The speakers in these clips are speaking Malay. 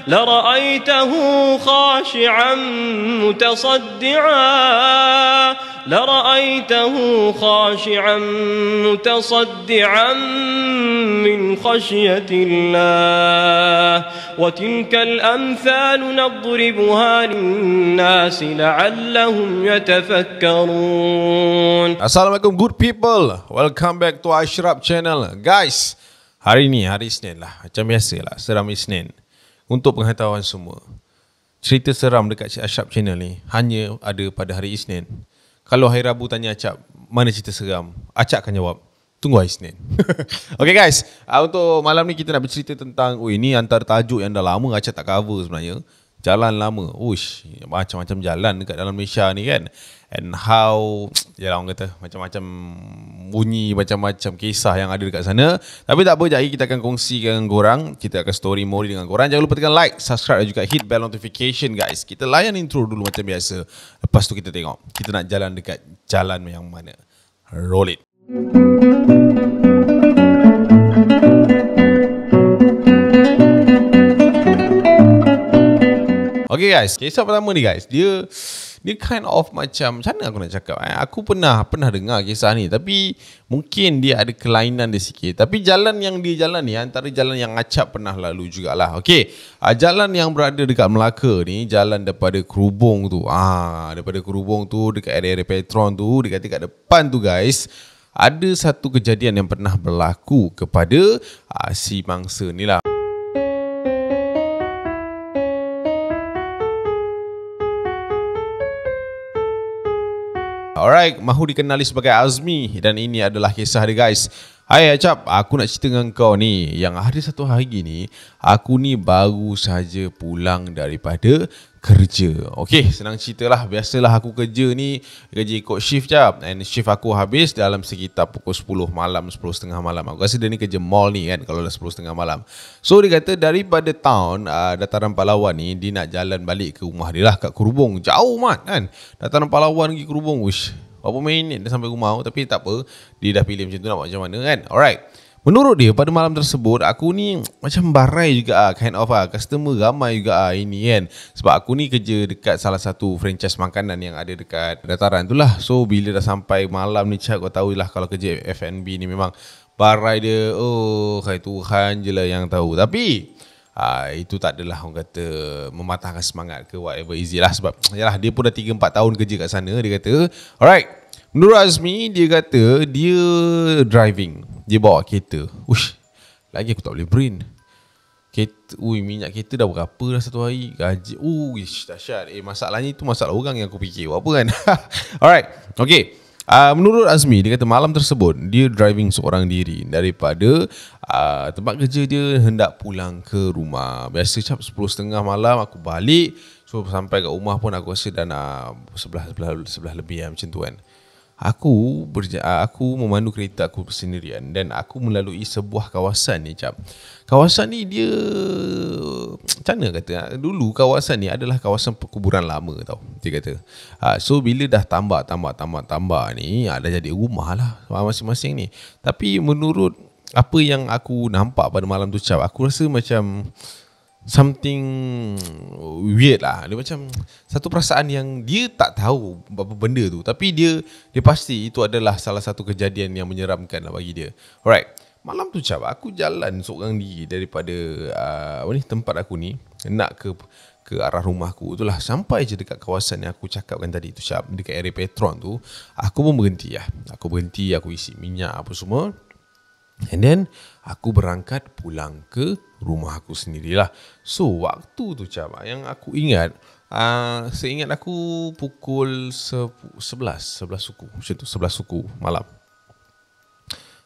لرأيته خاشعا متصدعا من خشية الله وتلك الأمثال نضربها للناس لعلهم يتفكرون. Assalamualaikum good people, welcome back to Ashraf channel. Guys, hari ni hari Isnin lah, macam biasa lah, seram Isnin. Untuk pengetahuan semua, cerita seram dekat Ashraf channel ni hanya ada pada hari Isnin. Kalau hari Rabu tanya Acap, mana cerita seram, Acap akan jawab, tunggu hari Isnin. Okay guys, untuk malam ni kita nak bercerita tentang, ini antara tajuk yang dah lama Acap tak cover sebenarnya. Jalan lama. Uish, macam-macam jalan dekat dalam Malaysia ni kan. And how, yalah orang kata macam-macam bunyi, macam-macam kisah yang ada dekat sana. Tapi tak apa, jadi kita akan kongsikan dengan korang. Kita akan story more dengan korang. Jangan lupa tekan like, subscribe dan juga hit bell notification guys. Kita layan intro dulu macam biasa. Lepas tu kita tengok kita nak jalan dekat jalan yang mana. Roll it. Okay guys, kisah pertama ni guys, dia kind of macam mana aku nak cakap, aku pernah dengar kisah ni, tapi mungkin dia ada kelainan dia sikit. Tapi jalan yang dia jalan ni antara jalan yang Acap pernah lalu jugalah. Okay, jalan yang berada dekat Melaka ni, jalan daripada Kerubung tu, daripada Kerubung tu dekat area Petron tu, dekat depan tu guys, ada satu kejadian yang pernah berlaku kepada si mangsa ni lah. Alright, mahu dikenali sebagai Azmi dan ini adalah kisah dia guys. Hai Acap, aku nak cerita dengan kau ni, yang ada satu hari ni aku ni baru saja pulang daripada kerja. Okay, senang cerita lah, biasalah aku kerja ni, kerja ikut shift Cap. And shift aku habis dalam sekitar pukul 10 malam, 10.30 malam. Aku rasa dia ni kerja mall ni kan, kalau dah 10.30 malam. So dia kata daripada town Dataran Palawan ni, dia nak jalan balik ke rumah dia lah kat Kerubung. Jauh mat kan, Dataran Palawan pergi Kerubung, wish, berapa minit dah sampai rumah. Tapi tak apa, dia dah pilih macam tu, nak buat macam mana kan. Alright, menurut dia pada malam tersebut aku ni macam barai juga kind of customer ramai juga ini kan. Sebab aku ni kerja dekat salah satu franchise makanan yang ada dekat dataran tu lah. So bila dah sampai malam ni Cak, kau tahu lah kalau kerja F&B ni memang barai dia, oh hai Tuhan je lah yang tahu. Tapi itu tak adalah orang kata mematahkan semangat ke whatever, easy lah. Sebab yalah, dia pun dah 3-4 tahun kerja kat sana. Dia kata alright, menurut Azmi, dia kata dia driving, dia bawa kereta. Uish, lagi aku tak boleh brain. Kereta, minyak kereta dah berapa dah satu hari, gaji, uish, dahsyat. Masalahnya itu masalah orang yang aku fikir apa kan. Alright, okay. Menurut Azmi, dia kata malam tersebut dia driving seorang diri daripada tempat kerja dia hendak pulang ke rumah. Biasa Cap 10.30 malam aku balik. So sampai kat rumah pun aku rasa dah nak 11 lebih macam tu kan. Aku memandu kereta aku sendirian dan aku melalui sebuah kawasan ni Cap. Kawasan ni dia macam mana kata, dulu kawasan ni adalah kawasan perkuburan lama tau, dia kata. So bila dah tambah ni, dah jadi rumah lah masing-masing ni. Tapi menurut apa yang aku nampak pada malam tu Cap, aku rasa macam something weird lah. Dia macam satu perasaan yang dia tak tahu apa benda tu, tapi dia pasti itu adalah salah satu kejadian yang menyeramkan lah bagi dia. Alright, malam tu Cap, aku jalan seorang diri daripada tempat aku ni nak ke arah rumahku. Itulah, sampai je dekat kawasan yang aku cakapkan tadi tu Cap, dekat area Petron tu, aku pun berhenti lah. Aku berhenti, aku isi minyak apa semua. And then aku berangkat pulang ke rumah aku sendirilah. So waktu tu Cap, yang aku ingat, seingat aku pukul 11 suku, macam tu, 11 suku malam.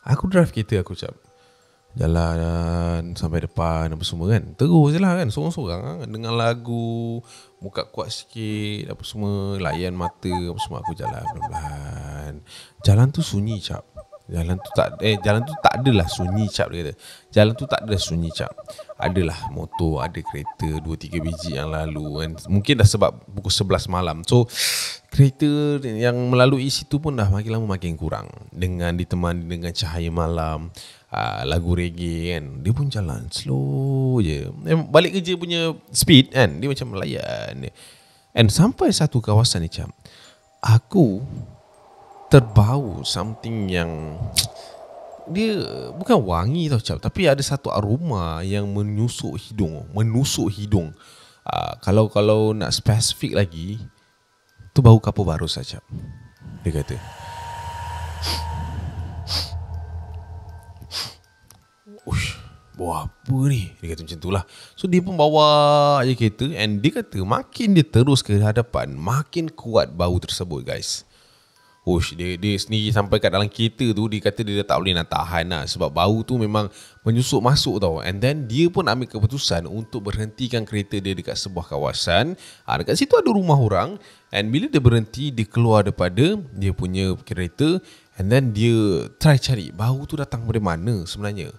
Aku drive kereta aku Cap, jalan sampai depan apa semua kan. Terus je lah kan, sorang-sorang dengan lagu, muka kuat sikit apa semua, layan mata apa semua. Aku jalan pelan-pelan. Jalan tu sunyi Cap. Jalan tu tak adalah sunyi Cap, dia kata. Jalan tu tak ada sunyi Cap. Adalah motor, ada kereta 2-3 biji yang lalu kan. Mungkin dah sebab pukul 11 malam. So kereta yang melalui situ pun dah makin lama makin kurang, dengan ditemani dengan cahaya malam. lagu reggae kan. Dia pun jalan slow je. Balik kerja punya speed kan, dia macam melayan. And sampai satu kawasan ni macam aku terbau something yang dia bukan wangi tau cap, tapi ada satu aroma yang menusuk hidung. Kalau nak spesifik lagi, tu bau kapur baru saja. Dia kata, ush, bau apa ni? Dia kata macam tu lah. So dia pun bawa je kereta, and dia kata makin dia terus ke hadapan, makin kuat bau tersebut guys. Ush, dia sendiri sampai kat dalam kereta tu, dia kata dia dah tak boleh nak tahan lah, sebab bau tu memang menyusup masuk tau. And then dia pun ambil keputusan untuk berhentikan kereta dia dekat sebuah kawasan. Dekat situ ada rumah orang. And bila dia berhenti, dia keluar daripada dia punya kereta. And then dia try cari bau tu datang dari mana sebenarnya.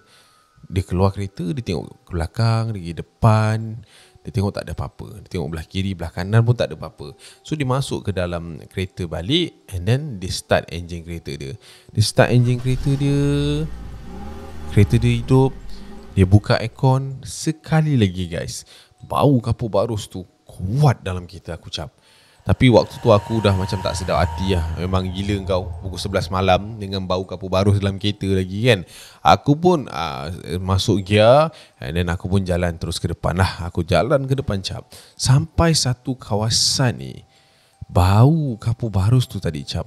Dia keluar kereta, dia tengok ke belakang, dia pergi depan, dia tengok tak ada apa-apa. Dia tengok belah kiri, belah kanan pun tak ada apa-apa. So dia masuk ke dalam kereta balik, and then dia start enjin kereta dia. Kereta dia hidup. Dia buka aircon. Sekali lagi guys, bau kapur barus tu kuat dalam kereta aku cap. Tapi waktu tu aku dah macam tak sedap hati lah. Memang gila kau, pukul 11 malam dengan bau kapur barus dalam kereta lagi kan. Aku pun masuk gear, and then aku pun jalan terus ke depan lah. Aku jalan ke depan cap. Sampai satu kawasan ni, bau kapur barus tu tadi cap,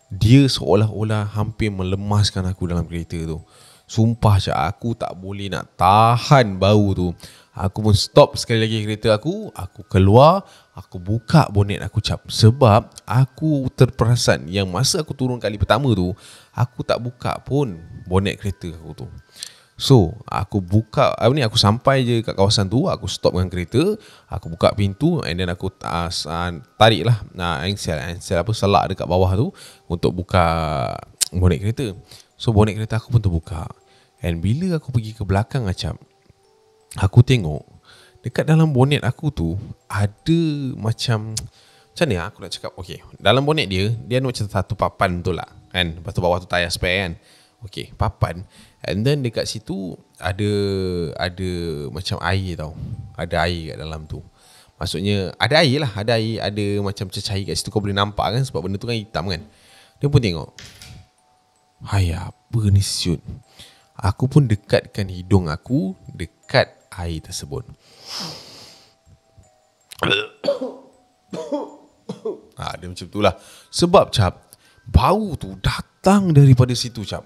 dia seolah-olah hampir melemaskan aku dalam kereta tu. Sumpah cap, aku tak boleh nak tahan bau tu. Aku pun stop sekali lagi kereta aku keluar, aku buka bonet aku cap. Sebab aku terperasan yang masa aku turun kali pertama tu, aku tak buka pun bonet kereta aku tu. So aku buka, aku sampai je kat kawasan tu, aku stop dengan kereta, aku buka pintu, and then aku tarik lah engsel selak dekat bawah tu untuk buka bonet kereta. So bonet kereta aku pun terbuka. And bila aku pergi ke belakang macam, aku tengok dekat dalam bonet aku tu ada macam ni aku nak cakap. Okay, dalam bonet dia ada macam satu papan tu lah kan. Lepas tu bawah tu tayar spare kan. Okay, papan. And then dekat situ ada macam air tau. Ada air kat dalam tu. Maksudnya ada air lah, ada macam cecair kat situ. Kau boleh nampak kan, sebab benda tu kan hitam kan. Dia pun tengok, hai, apa ni siut. Aku pun dekatkan hidung aku dekat air tersebut. Dia macam tu lah. Sebab cap, bau tu datang daripada situ cap.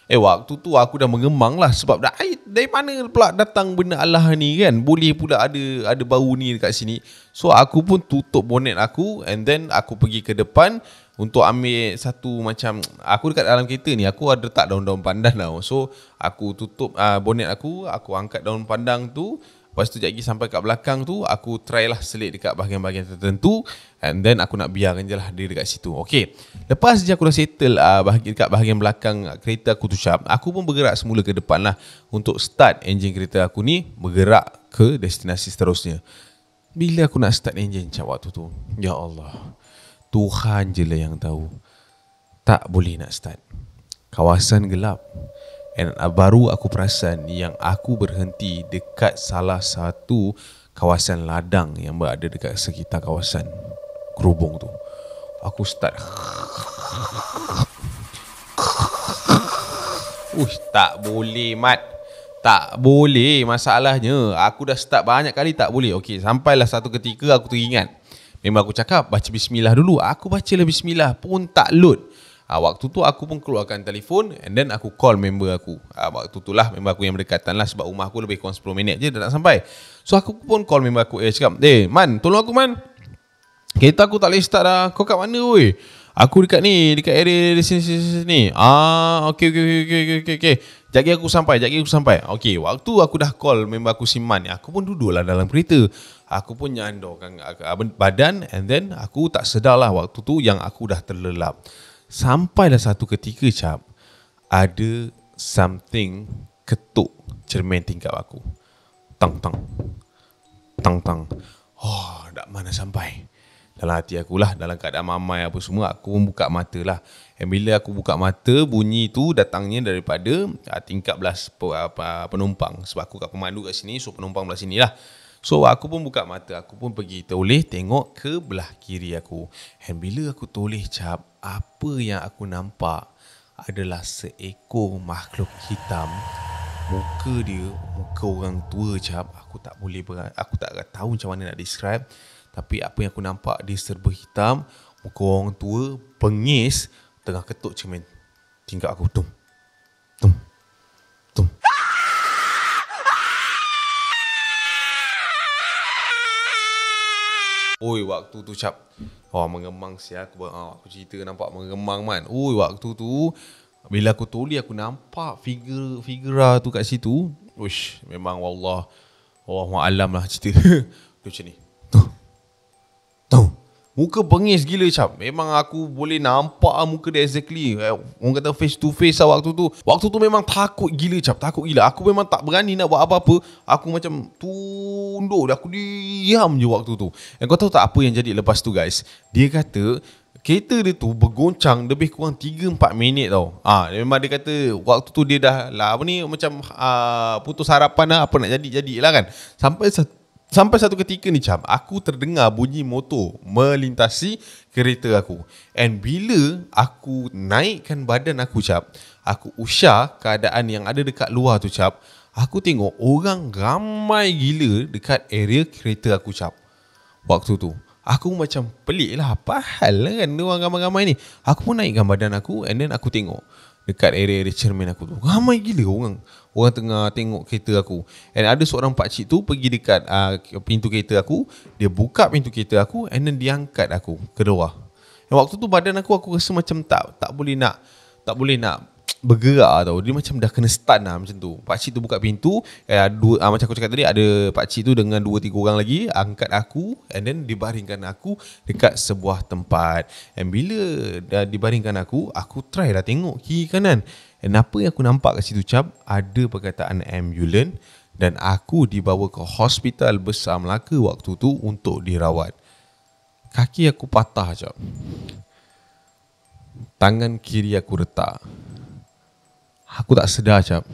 Waktu tu aku dah mengemang lah. Sebab dah air dari mana pula datang benda Allah ni kan. Boleh pula ada bau ni dekat sini. So aku pun tutup bonet aku, and then aku pergi ke depan untuk ambil satu macam, aku dekat dalam kereta ni aku ada letak daun-daun pandan tau. So aku tutup bonet aku angkat daun pandan tu. Lepas tu sekejap lagi sampai kat belakang tu, aku try lah selit dekat bahagian-bahagian tertentu, and then aku nak biarkan je lah dia dekat situ. Okay, lepas je aku dah settle dekat bahagian belakang kereta aku tu cap, aku pun bergerak semula ke depan lah untuk start enjin kereta aku ni bergerak ke destinasi seterusnya. Bila aku nak start enjin cap waktu tu, ya Allah, Tuhan je lah yang tahu, tak boleh nak start. Kawasan gelap. And baru aku perasan yang aku berhenti dekat salah satu kawasan ladang yang berada dekat sekitar kawasan gerubung tu. Aku start. Tak boleh Mat. Tak boleh, masalahnya aku dah start banyak kali tak boleh. Okey, sampailah satu ketika aku teringat. Memang aku cakap baca bismillah dulu. Aku bacalah bismillah pun tak load. Waktu tu aku pun keluarkan telefon, and then aku call member aku. Waktu tu lah member aku yang berdekatan lah, sebab rumah aku lebih kurang 10 minit je dah nak sampai. So aku pun call member aku, cakap, Man, tolong aku Man, kereta aku tak boleh start dah. Kau kat mana weh? Aku dekat ni, dekat area di sini. Okay. Jagi aku sampai. Okay, waktu aku dah call member aku Siman ni, aku pun duduklah dalam kereta. Aku pun nyandorkan badan, and then aku tak sedar lah waktu tu yang aku dah terlelap. Sampailah satu ketika cap, ada something ketuk cermin tingkap aku. Tang. Dak mana sampai. dalam hati aku lah, dalam keadaan mamai apa semua, aku pun buka mata lah. Dan bila aku buka mata, bunyi tu datangnya daripada tingkat belas penumpang. Sebab aku kat pemandu kat sini, so penumpang belah sini lah. So aku pun buka mata, aku pun pergi toleh tengok ke belah kiri aku. Dan bila aku toleh cap, apa yang aku nampak adalah seekor makhluk hitam. Muka dia, muka orang tua cap. Aku tak tahu macam mana nak describe. Tapi apa yang aku nampak, dia serba hitam, muka orang tua, bengis, tengah ketuk cermin tingkap aku. Tum, tum, tum. Oi, waktu tu cap, mengemang siap aku cerita nampak mengemang man. Oi, waktu tu bila aku toleh aku nampak figura tu kat situ. Uish, memang Wallahualam lah cerita. Dia macam ni. Tuh. Muka bengis gila cap. Memang aku boleh nampak muka dia exactly. Orang kata face to face lah waktu tu. Waktu tu memang takut gila cap. Takut gila. Aku memang tak berani nak buat apa-apa. Aku macam tunduk. Aku diam je waktu tu. Dan kau tahu tak apa yang jadi lepas tu guys? Dia kata kereta dia tu bergoncang lebih kurang 3-4 minit tau. Memang dia kata waktu tu dia dah lah macam putus harapan lah, apa nak jadi-jadilah kan. Sampai satu ketika ni cap, aku terdengar bunyi motor melintasi kereta aku. And bila aku naikkan badan aku cap, aku usah keadaan yang ada dekat luar tu cap, aku tengok orang ramai gila dekat area kereta aku cap. Waktu tu aku macam pelik lah, apa hal lah kan orang ramai-ramai ni. Aku pun naikkan badan aku and then aku tengok dekat area-area cermin aku tu ramai gila orang tengah tengok kereta aku. And ada seorang pakcik tu pergi dekat pintu kereta aku, dia buka pintu kereta aku and then dia angkat aku ke bawah. Dan waktu tu badan aku rasa macam tak boleh nak bergerak tau. Dia macam dah kena stun lah macam tu. Pakcik tu buka pintu, macam aku cakap tadi, ada pakcik tu dengan 2-3 orang lagi angkat aku and then dibaringkan aku dekat sebuah tempat. And bila dah dibaringkan aku try lah tengok kiri kanan. And apa yang aku nampak kat situ cap, ada perkataan ambulans dan aku dibawa ke hospital besar Melaka waktu tu untuk dirawat. Kaki aku patah cap. Tangan kiri aku retak. Aku tak sedar cap,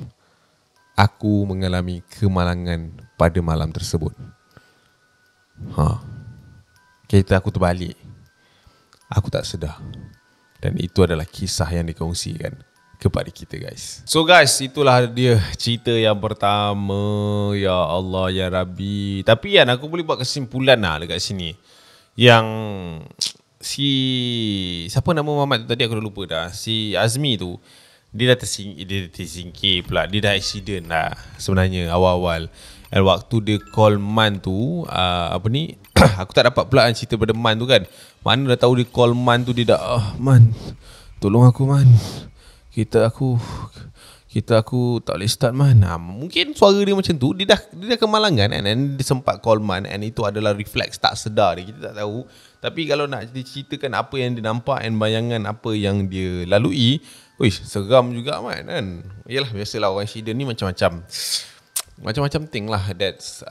aku mengalami kemalangan pada malam tersebut. Kereta aku terbalik. Aku tak sedar. Dan itu adalah kisah yang dikongsikan kepada kita guys. So guys, itulah dia cerita yang pertama. Ya Allah ya Rabbi. Tapi kan aku boleh buat kesimpulan lah dekat sini. Yang siapa nama Muhammad tu tadi aku dah lupa dah. Si Azmi tu, dia dah tersingkir pula. Dia dah accident lah sebenarnya awal-awal. Dan waktu dia call Man tu, aku tak dapat pula cerita pada Man tu kan. Mana dah tahu dia call Man tu, dia dah Man, tolong aku Man, Kita aku tak boleh start Man. Mungkin suara dia macam tu, dia dah kemalangan kan. And dia sempat call Man, and itu adalah refleks tak sedar dia. Kita tak tahu. Tapi kalau nak diceritakan apa yang dia nampak and bayangan apa yang dia lalui, seram juga kan. Yalah, biasalah orang accident ni macam-macam thing lah that's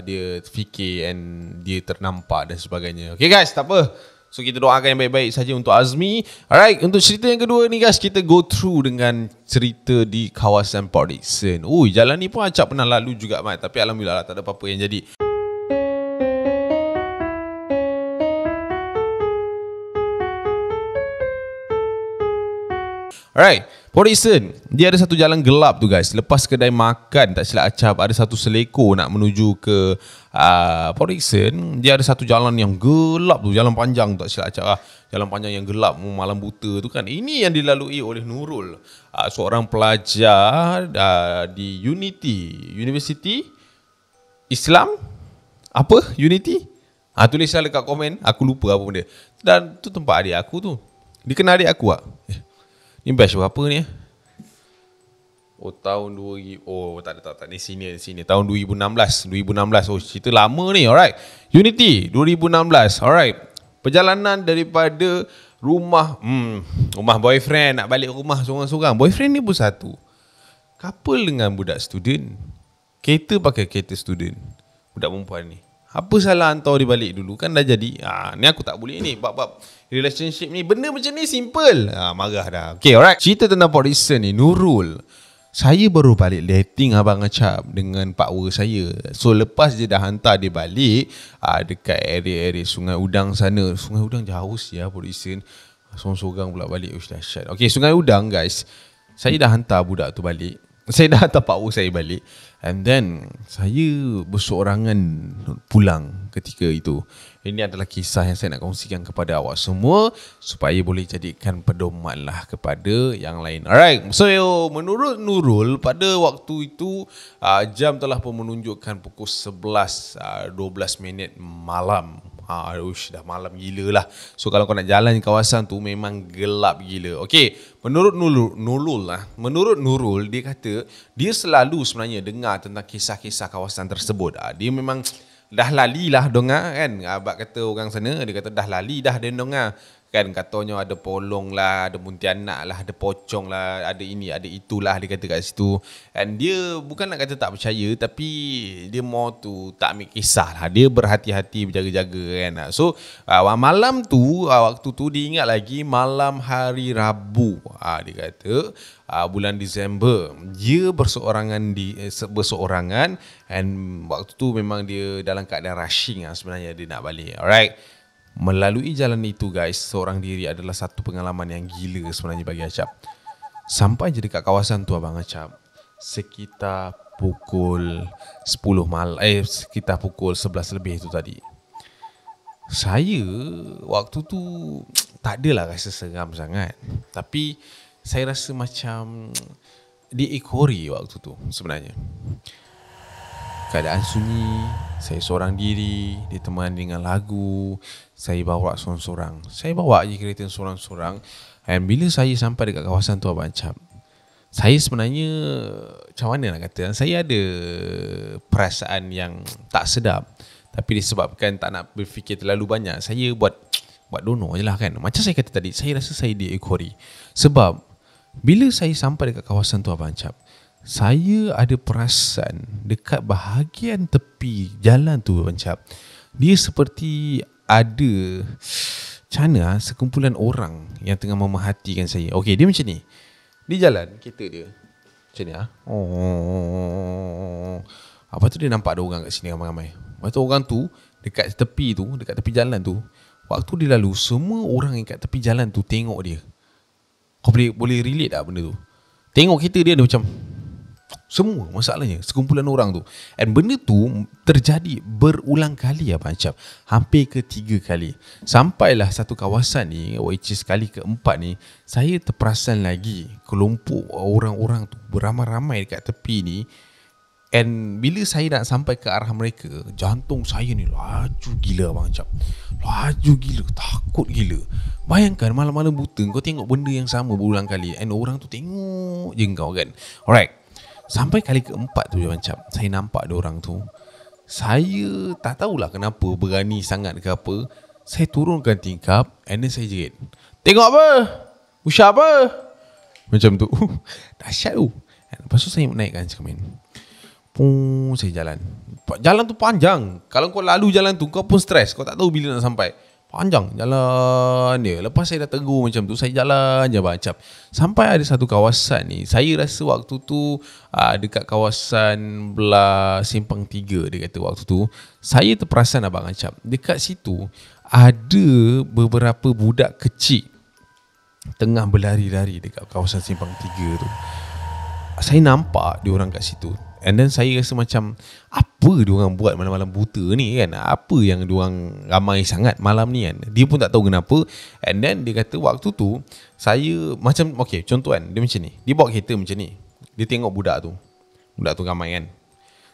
dia fikir and dia ternampak dan sebagainya. Okay guys, tak apa. So kita doakan yang baik-baik saja untuk Azmi. Alright, untuk cerita yang kedua ni guys, kita go through dengan cerita di kawasan Port Dickson. Jalan ni pun acap pernah lalu juga Mat, tapi alhamdulillah tak ada apa-apa yang jadi. Alright, Port Dickson, dia ada satu jalan gelap tu guys. Lepas kedai makan tak silap acap, ada satu seleko nak menuju ke Port Dickson. Dia ada satu jalan yang gelap tu, jalan panjang tak silap acap lah. Jalan panjang yang gelap, malam buta tu kan. Ini yang dilalui oleh Nurul, seorang pelajar di University Islam Unity. Tulislah dekat komen, aku lupa apa benda. Dan tu tempat adik aku tu. Dia kenal adik aku tak? Ni batch berapa ni? Tahun 2000. Tak ni senior. Tahun 2016. Cerita lama ni. Alright. Unity 2016. Alright. Perjalanan daripada rumah boyfriend nak balik rumah seorang-seorang. Boyfriend ni pun satu. Couple dengan budak student. Kereta pakai kereta student. Budak perempuan ni. Apa salah hantar dia balik dulu? Kan dah jadi. Ni aku tak boleh ni. Bab-bab relationship ni. Benda macam ni simple. Marah dah. Okay, alright. Cerita tentang Port Dickson ni. Nurul. Saya baru balik dating Abang Acap dengan partner saya. So lepas dia dah hantar dia balik dekat area-area Sungai Udang sana. Sungai Udang jauh sih ya Port Dickson. Sorang-sorang pula balik. Dahsyat. Okay, Sungai Udang guys. Saya dah hantar budak tu balik. Saya dah hantar partner saya balik. And then saya berseorangan pulang ketika itu. Ini adalah kisah yang saya nak kongsikan kepada awak semua supaya boleh jadikan pedoman lah kepada yang lain. Alright, so menurut Nurul pada waktu itu jam telah pun menunjukkan pukul 11.12 malam. Dah malam gila lah. So kalau kau nak jalan kawasan tu memang gelap gila. Okay, menurut Nurul lah. Menurut Nurul, dia kata dia selalu sebenarnya dengar tentang kisah-kisah kawasan tersebut. Dia memang dah lali lah dengar kan. Abang kata orang sana, dia kata dah lali dah dia dengar. Kan katanya ada polong lah, ada muntianak lah, ada pocong lah, ada ini, ada itulah dia kata kat situ. And dia bukan nak kata tak percaya, tapi dia mau tu tak ambil kisah lah. Dia berhati-hati, berjaga-jaga kan. So malam tu, waktu tu dia ingat lagi malam hari Rabu. Dia kata bulan Disember. Dia berseorangan and waktu tu memang dia dalam keadaan rushing sebenarnya dia nak balik. Alright. Melalui jalan itu guys, seorang diri adalah satu pengalaman yang gila sebenarnya bagi Acap. Sampai je dekat kawasan tu Abang Acap, sekitar pukul 10 malam, sekitar pukul 11 lebih tu tadi. Saya waktu tu tak adalah rasa seram sangat, tapi saya rasa macam diekori waktu tu sebenarnya. Keadaan sunyi, saya seorang diri, ditemani dengan lagu, saya bawa sorang-sorang. Saya bawa je kereta sorang-sorang. Dan bila saya sampai dekat kawasan tu Abang Acap, saya sebenarnya macam mana nak kata, saya ada perasaan yang tak sedap. Tapi disebabkan tak nak berfikir terlalu banyak, saya buat dono je lah kan. Macam saya kata tadi, saya rasa saya diekori. Sebab bila saya sampai dekat kawasan tu Abang Acap, saya ada perasan dekat bahagian tepi jalan tu Abang Acap, dia seperti ada macam mana sekumpulan orang yang tengah memerhatikan saya. Okey, dia macam ni. Di jalan kereta dia macam ni Apa tu dia nampak ada orang kat sini ramai-ramai. Lepas tu orang tu dekat tepi jalan tu, waktu dia lalu, semua orang yang kat tepi jalan tu tengok dia. Kau boleh relate tak benda tu? Tengok kereta dia macam semua masalahnya sekumpulan orang tu. And benda tu terjadi berulang kali Abang Acap, hampir ke 3 kali. Sampailah satu kawasan ni, which is kali keempat ni, saya terperasan lagi kelompok orang-orang tu beramai-ramai dekat tepi ni. And bila saya nak sampai ke arah mereka, jantung saya ni laju gila Abang Acap. Laju gila, takut gila. Bayangkan malam-malam buta kau tengok benda yang sama berulang kali, and orang tu tengok je kau kan. Alright, sampai kali keempat tu Abang Acap, saya nampak ada orang tu. Saya tak tahulah kenapa, berani sangat ke apa, saya turunkan tingkap and then saya jerit, "Tengok apa? Usah apa?" Macam tu. Dahsyat tu. Lepas tu saya naikkan cermin. Saya jalan. Jalan tu panjang. Kalau kau lalu jalan tu, kau pun stres. Kau tak tahu bila nak sampai. Panjang jalan dia. Lepas saya dah tegur macam tu, saya jalan je Abang Acap. Sampai ada satu kawasan ni, saya rasa waktu tu dekat kawasan belah Simpang 3, dia kata waktu tu, saya terperasan Abang Acap, dekat situ ada beberapa budak kecil tengah berlari-lari dekat kawasan Simpang 3 tu. Saya nampak dia orang kat situ. And then saya rasa macam, apa diorang buat malam-malam buta ni kan? Apa yang diorang ramai sangat malam ni kan? Dia pun tak tahu kenapa. And then dia kata waktu tu saya macam, okay, contoh kan, dia macam ni, dia bawa kereta macam ni, dia tengok budak tu ramai kan.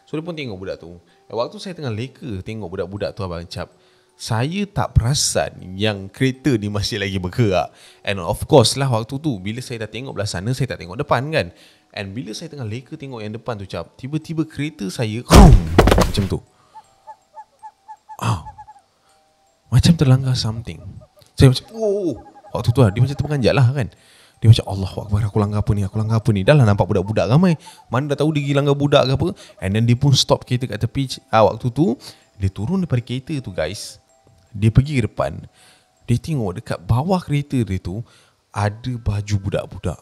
So dia pun tengok budak tu. Waktu saya tengah leka tengok budak-budak tu Abang Acap, saya tak perasan yang kereta ni masih lagi bergerak. And of course lah waktu tu, bila saya dah tengok belah sana, saya tak tengok depan kan. And bila saya tengah leka tengok yang depan tu Cap, tiba-tiba kereta saya macam tu. Macam terlanggar something. Saya macam, waktu tu dia macam terperanjat lah kan. Dia macam, Allahu Akbar, aku langgar apa ni. Dah lah nampak budak-budak ramai, mana dah tahu dia pergi langgar budak ke apa. And then dia pun stop kereta kat tepi waktu tu. Dia turun daripada kereta tu guys, dia pergi ke depan. Dia tengok dekat bawah kereta dia tu ada baju budak-budak,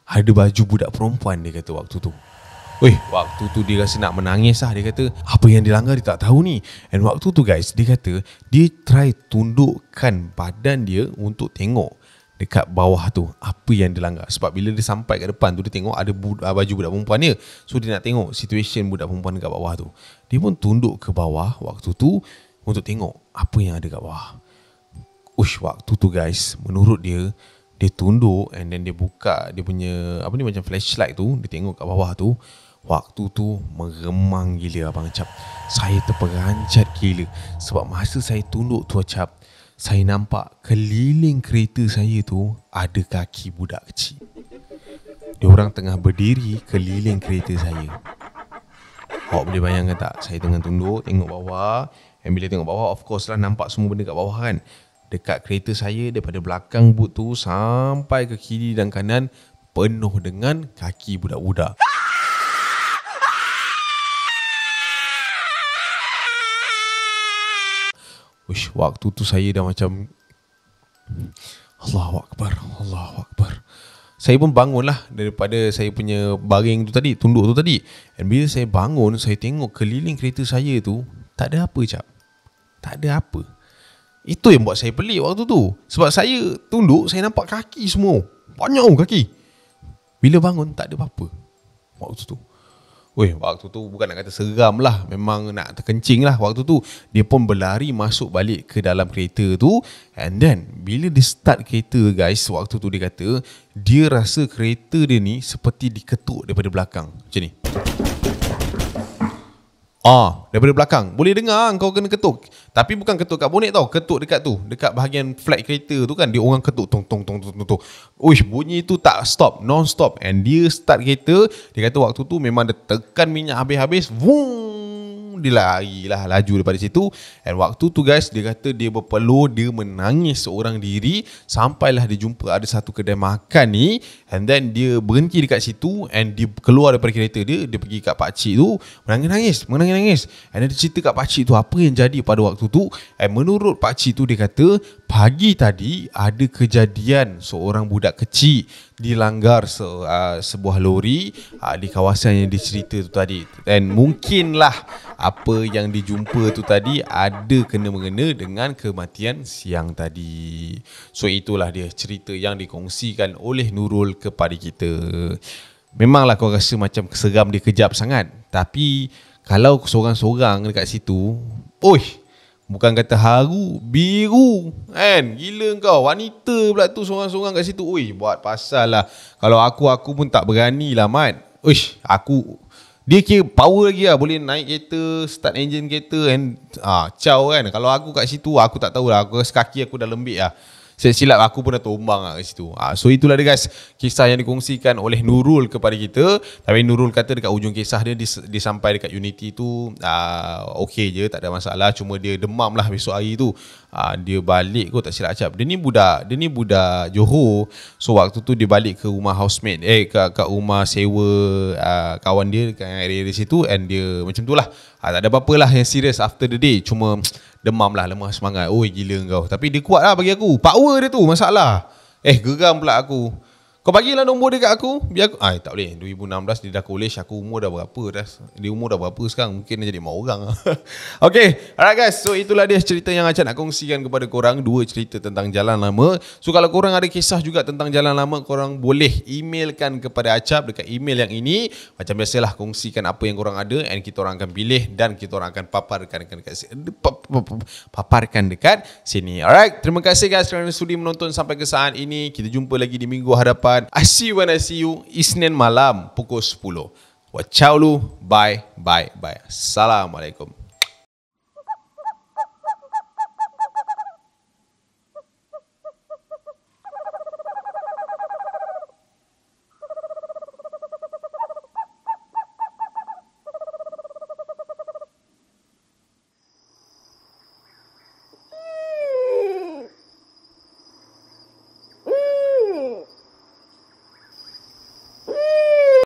ada baju budak perempuan. Dia kata waktu tu, waktu tu dia rasa nak menangis lah. Dia kata apa yang dilanggar dia tak tahu ni. And waktu tu guys, dia kata dia try tundukkan badan dia untuk tengok dekat bawah tu apa yang dilanggar. Sebab bila dia sampai kat depan tu, dia tengok ada baju budak perempuan dia. So dia nak tengok situation budak perempuan dekat bawah tu. Dia pun tunduk ke bawah waktu tu untuk tengok apa yang ada kat bawah. Waktu tu guys, menurut dia, dia tunduk and then dia buka dia punya apa ni, macam flashlight tu. Dia tengok kat bawah tu. Waktu tu meremang gila abang Acap. Saya terperanjat gila. Sebab masa saya tunduk tu Acap, saya nampak keliling kereta saya tu ada kaki budak kecil. Diorang tengah berdiri keliling kereta saya. Awak boleh bayangkan tak? Saya tengah tunduk tengok bawah. Dan bila tengok bawah, of course lah nampak semua benda kat bawah kan. Dekat kereta saya, daripada belakang boot tu sampai ke kiri dan kanan, penuh dengan kaki budak-budak. Waktu tu saya dah macam Allahu Akbar, Allahu Akbar. Saya pun bangun lah daripada saya punya baring tu tadi, tunduk tu tadi. Dan bila saya bangun, saya tengok keliling kereta saya tu tak ada apa Cap. Tak ada apa. Itu yang buat saya pelik waktu tu. Sebab saya tunduk, saya nampak kaki semua. Banyak kaki. Bila bangun tak ada apa-apa waktu tu. Waktu tu bukan nak kata seram lah, memang nak terkencing lah waktu tu. Dia pun berlari masuk balik ke dalam kereta tu. And then bila dia start kereta guys, waktu tu dia kata dia rasa kereta dia ni seperti diketuk daripada belakang. Macam ni. Daripada belakang. Boleh dengar kau kena ketuk. Tapi bukan ketuk kat bonet tau. Ketuk dekat tu, dekat bahagian flat kereta tu kan. Dia orang ketuk tong tong tong tong tong. Bunyi tu tak stop, non stop. And dia start kereta. Dia kata waktu tu memang dia tekan minyak habis-habis. Dia lari lah, laju daripada situ. And waktu tu guys, dia kata dia berpeluh, dia menangis seorang diri. Sampailah dia jumpa ada satu kedai makan ni. And then dia berhenti dekat situ. And dia keluar daripada kereta dia. Dia pergi kat pakcik tu, menangis. And then dia cerita kat pakcik tu apa yang jadi pada waktu tu. And menurut pakcik tu, dia kata pagi tadi ada kejadian seorang budak kecil dilanggar sebuah lori di kawasan yang dicerita tu tadi. Dan mungkinlah apa yang dijumpa tu tadi ada kena-mengena dengan kematian siang tadi. So itulah dia cerita yang dikongsikan oleh Nurul kepada kita. Memanglah kau rasa macam seram dia kejap sangat. Tapi kalau seorang-seorang dekat situ, bukan kata haru, biru kan. Gila kau. Wanita pula tu seorang-seorang kat situ. Buat pasal lah. Kalau aku pun tak berani lah Mat. Dia kira power lagi lah. Boleh naik kereta, start engine kereta and caw kan. Kalau aku kat situ, aku tak tahulah. Aku rasa kaki aku dah lembik lah. Silap aku pun dah tumbang lah kat situ. So itulah dia guys, kisah yang dikongsikan oleh Nurul kepada kita. Tapi Nurul kata dekat ujung kisah dia, dia sampai dekat Unity tu okey je, tak ada masalah. Cuma dia demam lah besok hari tu. Dia balik kot tak silap Acap. Dia ni budak Johor. So waktu tu dia balik ke rumah housemate, kat rumah sewa kawan dia kat area di situ. And dia macam tu lah. Tak ada apa-apa lah yang serius after the day. Cuma demam lah, lemah semangat. Gila kau. Tapi dia kuat lah bagi aku. Power dia tu masalah. Geram pula aku. Kau bagilah nombor dia kat aku. Biar aku tak boleh. 2016 dia dah college. Aku umur dah berapa dah. Dia umur dah berapa sekarang. Mungkin dia jadi mak orang. Okay. Alright guys. So itulah dia cerita yang Acap nak kongsikan kepada korang. 2 cerita tentang Jalan Lama. So kalau korang ada kisah juga tentang Jalan Lama, korang boleh emailkan kepada Acap dekat email yang ini. Macam biasalah, kongsikan apa yang korang ada. And kita orang akan pilih. Dan kita orang akan paparkan dekat sini. Alright. Terima kasih guys kerana sudi menonton sampai ke saat ini. Kita jumpa lagi di minggu hadapan. I see you when I see you. Isnin malam pukul 10. Ciao lu. Bye. Assalamualaikum.